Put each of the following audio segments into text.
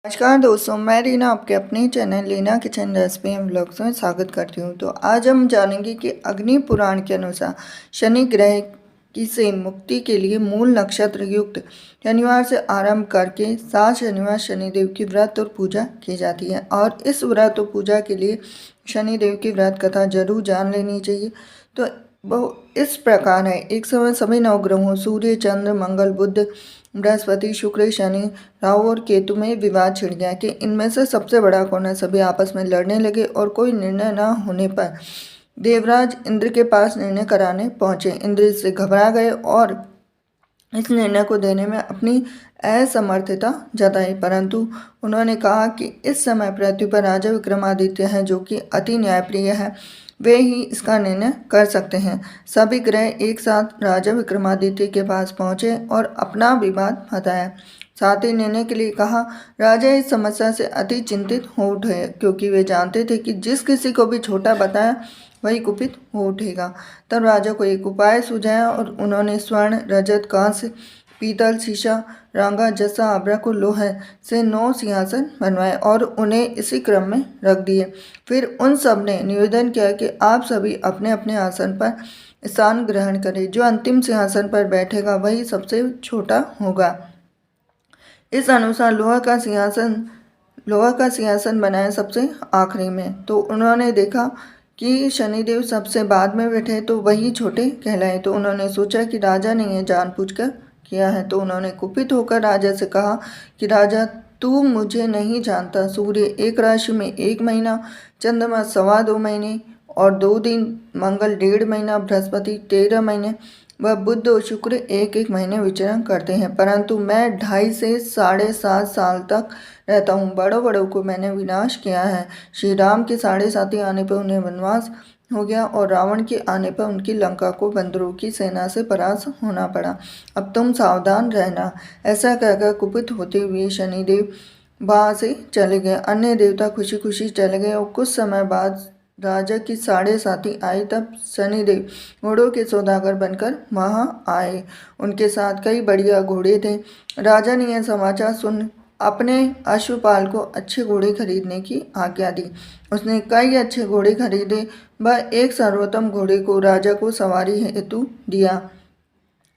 नमस्कार दोस्तों, मैं रीना आपके अपने channel Leena kitchen recipe and blogs में स्वागत करती हूँ। तो आज हम जानेंगे कि अग्नि पुराण के अनुसार शनि ग्रह की से मुक्ति के लिए मूल नक्षत्र युक्त शनिवार से आरंभ करके 7 शनिवार शनिदेव की व्रत और पूजा की जाती है। और इस व्रत और पूजा के लिए शनिदेव की व्रत कथा जरूर जान लेनी चाहिए। तो वो इस प्रकार है। एक समय सभी नवग्रहों सूर्य, चंद्र, मंगल, बुध, बृहस्पति, शुक्र, शनि, राहु और केतु में विवाद छिड़ गया कि इनमें से सबसे बड़ा कौन है। सभी आपस में लड़ने लगे और कोई निर्णय न होने पर देवराज इंद्र के पास निर्णय कराने पहुंचे। इंद्र इससे घबरा गए और इस निर्णय को देने में अपनी असमर्थता जताई, परंतु उन्होंने कहा कि इस समय पृथ्वी पर राजा विक्रमादित्य हैं जो कि अति न्यायप्रिय है, वे ही इसका निर्णय कर सकते हैं। सभी ग्रह एक साथ राजा विक्रमादित्य के पास पहुंचे और अपना विवाद बताया, साथ ही निर्णय के लिए कहा। राजा इस समस्या से अति चिंतित हो उठे क्योंकि वे जानते थे कि जिस किसी को भी छोटा बताया वही कुपित हो उठेगा। तब राजा को एक उपाय सुझाया और उन्होंने स्वर्ण, रजत, कांस्य, पीतल, शीशा, रांगा, जस्सा, आभ्रक और लोहे से 9 सिंहासन बनवाए और उन्हें इसी क्रम में रख दिए। फिर उन सब ने निवेदन किया कि आप सभी अपने अपने आसन पर स्थान ग्रहण करें। जो अंतिम सिंहासन पर बैठेगा वही सबसे छोटा होगा। इस अनुसार लोहा का सिंहासन बनाया सबसे आखिरी में। तो उन्होंने देखा कि शनिदेव सबसे बाद में बैठे तो वही छोटे कहलाए। तो उन्होंने सोचा कि राजा ने यह जानबूझकर किया है। तो उन्होंने कुपित होकर राजा से कहा कि राजा, तू मुझे नहीं जानता। सूर्य एक राशि में 1 महीना, चंद्रमा 2.25 महीने और 2 दिन, मंगल 1.5 महीना, बृहस्पति 13 महीने वह बुध और शुक्र 1-1 महीने विचरण करते हैं, परंतु मैं 2.5 से 7.5 साल तक रहता हूँ। बड़ों बड़ों को मैंने विनाश किया है। श्री राम के 7.5 आने पर उन्हें वनवास हो गया और रावण के आने पर उनकी लंका को बंदरों की सेना से परास्त होना पड़ा। अब तुम सावधान रहना। ऐसा कहकर कुपित होते हुए शनिदेव वहाँ से चले गए। अन्य देवता खुशी खुशी चले गए और कुछ समय बाद राजा की 7.5 आई। तब शनिदेव घोड़ों के सौदागर बनकर वहां आए। उनके साथ कई बढ़िया घोड़े थे। राजा ने यह समाचार सुन अपने अश्वपाल को अच्छे घोड़े खरीदने की आज्ञा दी। उसने कई अच्छे घोड़े खरीदे। वह एक सर्वोत्तम घोड़े को राजा को सवारी हेतु दिया।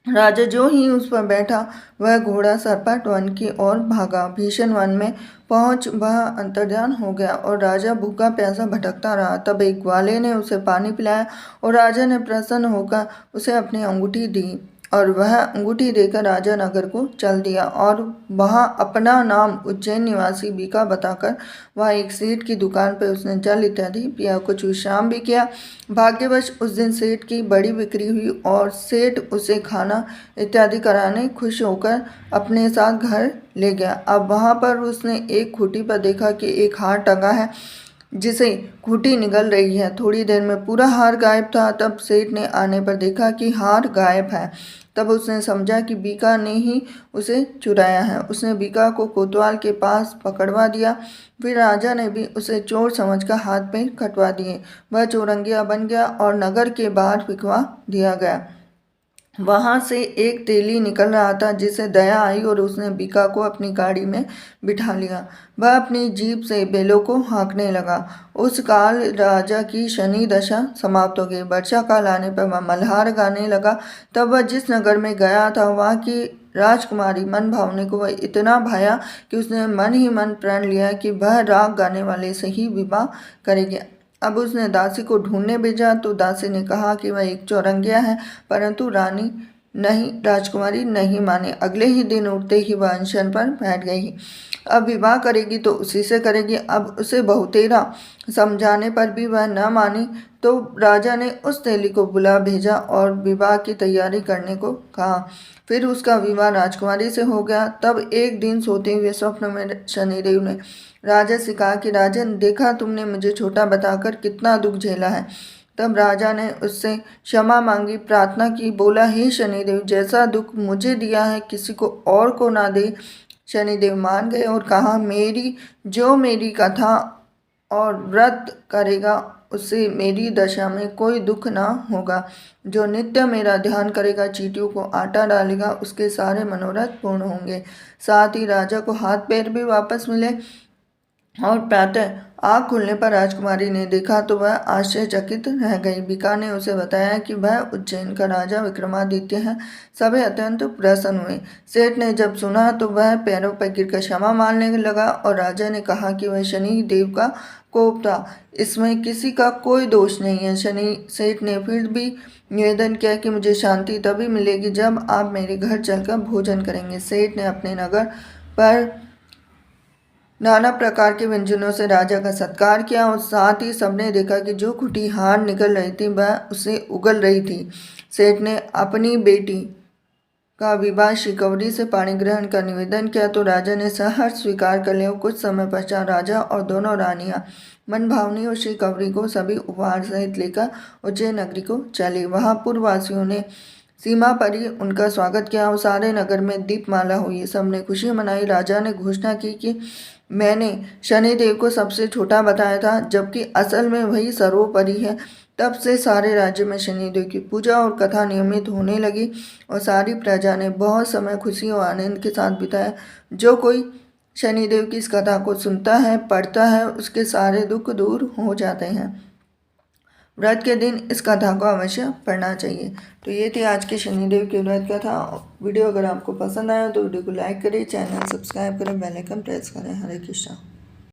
राजा जो ही उस पर बैठा वह घोड़ा सरपट वन की ओर भागा। भीषण वन में पहुंच वह अंतर्ध्यान हो गया और राजा भूखा प्यासा भटकता रहा। तब एक ग्वाले ने उसे पानी पिलाया और राजा ने प्रसन्न होकर उसे अपनी अंगूठी दी और वह अंगूठी देकर राजा नगर को चल दिया और वहां अपना नाम उज्जैन निवासी बीका बताकर वह एक सेठ की दुकान पर उसने जल इत्यादि पिया, कुछ विश्राम भी किया। भाग्यवश उस दिन सेठ की बड़ी बिक्री हुई और सेठ उसे खाना इत्यादि कराने खुश होकर अपने साथ घर ले गया। अब वहां पर उसने एक खूंटी पर देखा कि एक हार टंगा है जिसे खूंटी निगल रही है। थोड़ी देर में पूरा हार गायब था। तब सेठ ने आने पर देखा कि हार गायब है। तब उसने समझा कि बीका ने ही उसे चुराया है। उसने बीका को कोतवाल के पास पकड़वा दिया। फिर राजा ने भी उसे चोर समझकर हाथ पैर कटवा दिए। वह चोरंगिया बन गया और नगर के बाहर फिकवा दिया गया। वहां से एक तेली निकल रहा था जिसे दया आई और उसने बीका को अपनी गाड़ी में बिठा लिया। वह अपनी जीभ से बेलों को हाँकने लगा। उस काल राजा की शनि दशा समाप्त हो गई। वर्षा काल आने पर वह मल्हार गाने लगा। तब वह जिस नगर में गया था वहाँ की राजकुमारी मन भावने को वह इतना भाया कि उसने मन ही मन प्रण लिया कि वह राग गाने वाले से ही विवाह करेगी। अब उसने दासी को ढूंढने भेजा तो दासी ने कहा कि वह एक चौरंगिया है, परंतु राजकुमारी नहीं माने। अगले ही दिन उठते ही वह अनशन पर बैठ गई। अब विवाह करेगी तो उसी से करेगी। अब उसे बहुतेरा समझाने पर भी वह न मानी तो राजा ने उस तेली को बुला भेजा और विवाह की तैयारी करने को कहा। फिर उसका विवाह राजकुमारी से हो गया। तब एक दिन सोते हुए स्वप्न में शनिदेव ने राजा से कहा कि राजन, देखा तुमने मुझे छोटा बताकर कितना दुख झेला है। तब राजा ने उससे क्षमा मांगी, प्रार्थना की, बोला, हे शनिदेव, जैसा दुख मुझे दिया है किसी को और को ना दे। शनिदेव मान गए और कहा, मेरी कथा और व्रत करेगा उससे मेरी दशा में कोई दुख ना होगा। जो नित्य मेरा ध्यान करेगा, चींटियों को आटा डालेगा, उसके सारे मनोरथ पूर्ण होंगे। साथ ही राजा को हाथ पैर भी वापस मिले। और प्रातः आँख खुलने पर राजकुमारी ने देखा तो वह आश्चर्यचकित रह गई। बीका ने उसे बताया कि वह उज्जैन का राजा विक्रमादित्य है। सभी अत्यंत प्रसन्न हुए। सेठ ने जब सुना तो वह पैरों पर गिरकर क्षमा मांगने लगा और राजा ने कहा कि वह शनि देव का कोप था, इसमें किसी का कोई दोष नहीं है। शनि सेठ ने फिर भी निवेदन किया कि मुझे शांति तभी मिलेगी जब आप मेरे घर चलकर भोजन करेंगे। सेठ ने अपने नगर पर नाना प्रकार के व्यंजनों से राजा का सत्कार किया और साथ ही सबने देखा कि जो खुटी हार निकल रही थी वह उसे उगल रही थी। सेठ ने अपनी बेटी का विवाह शिकवरी से पाणी ग्रहण का निवेदन किया तो राजा ने सहर्ष स्वीकार कर लिया। कुछ समय पश्चात राजा और दोनों रानियां मनभावनी और शिकवरी को सभी उपहार सहित लेकर उज्जैन नगरी को चली। वहां पूर्ववासियों ने सीमा पर ही उनका स्वागत किया और सारे नगर में दीपमाला हुई। सबने खुशी मनाई। राजा ने घोषणा की कि मैंने शनिदेव को सबसे छोटा बताया था, जबकि असल में वही सर्वोपरि है। तब से सारे राज्य में शनिदेव की पूजा और कथा नियमित होने लगी और सारी प्रजा ने बहुत समय खुशी और आनंद के साथ बिताया। जो कोई शनिदेव की इस कथा को सुनता है, पढ़ता है, उसके सारे दुख दूर हो जाते हैं। व्रत के दिन इस कथा को अवश्य पढ़ना चाहिए। तो ये थी आज के शनिदेव की व्रत कथा। वीडियो अगर आपको पसंद आया तो वीडियो को लाइक करें, चैनल सब्सक्राइब करें, बेल आइकन प्रेस करें। हरे कृष्णा।